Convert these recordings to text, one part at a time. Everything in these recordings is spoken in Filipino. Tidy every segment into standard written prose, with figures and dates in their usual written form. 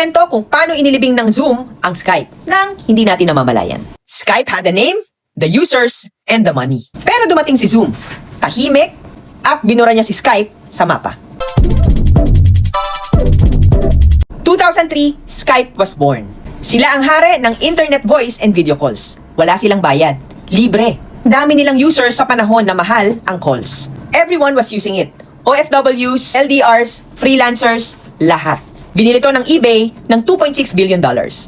Ikikwento kung paano inilibing ng Zoom ang Skype nang hindi natin namamalayan. Skype had the name, the users, and the money. Pero dumating si Zoom, tahimik, at binura niya si Skype sa mapa. 2003, Skype was born. Sila ang hari ng internet voice and video calls. Wala silang bayad. Libre. Dami nilang users sa panahon na mahal ang calls. Everyone was using it. OFWs, LDRs, freelancers, lahat. Binili to ng eBay ng $2.6 billion.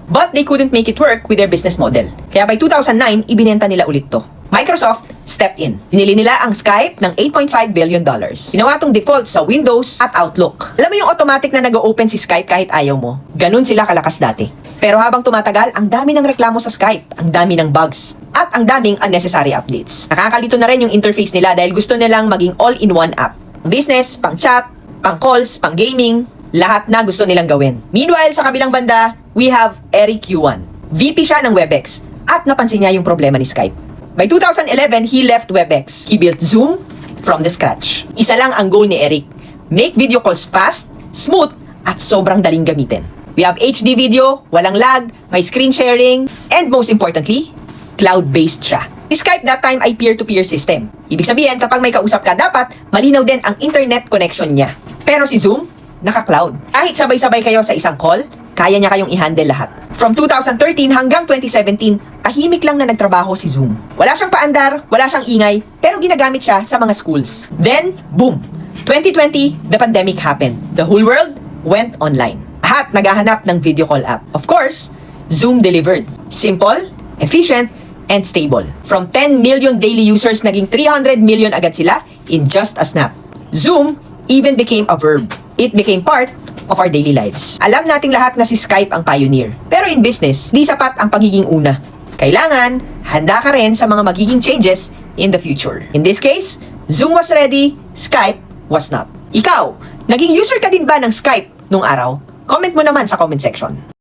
But they couldn't make it work with their business model. Kaya by 2009, ibinenta nila ulit to. Microsoft stepped in. Pinili nila ang Skype ng $8.5 billion. Ginawa tong default sa Windows at Outlook. Alam mo yung automatic na nag-open si Skype kahit ayaw mo? Ganun sila kalakas dati. Pero habang tumatagal, ang dami ng reklamo sa Skype, ang dami ng bugs, at ang daming unnecessary updates. Nakakalito na rin yung interface nila dahil gusto nilang maging all-in-one app. Business, pang chat, pang calls, pang gaming, lahat na gusto nilang gawin. Meanwhile, sa kabilang banda, we have Eric Yuan. VP siya ng Webex at napansin niya yung problema ni Skype. By 2011, he left Webex. He built Zoom from the scratch. Isa lang ang goal ni Eric. Make video calls fast, smooth, at sobrang daling gamitin. We have HD video, walang lag, may screen sharing, and most importantly, cloud-based siya. Skype that time ay peer-to-peer system. Ibig sabihin, kapag may kausap ka, dapat malinaw din ang internet connection niya. Pero si Zoom, naka-cloud. Kahit sabay-sabay kayo sa isang call, kaya niya kayong i-handle lahat. From 2013 hanggang 2017, tahimik lang na nagtrabaho si Zoom. Wala siyang paandar, wala siyang ingay, pero ginagamit siya sa mga schools. Then, boom! 2020, the pandemic happened. The whole world went online. Lahat naghahanap ng video call app. Of course, Zoom delivered. Simple, efficient, and stable. From 10 million daily users, naging 300 million agad sila in just a snap. Zoom even became a verb. It became part of our daily lives. Alam nating lahat na si Skype ang pioneer. Pero in business, di sapat ang pagiging una. Kailangan, handa ka rin sa mga magiging changes in the future. In this case, Zoom was ready, Skype was not. Ikaw, naging user ka din ba ng Skype nung araw? Comment mo naman sa comment section.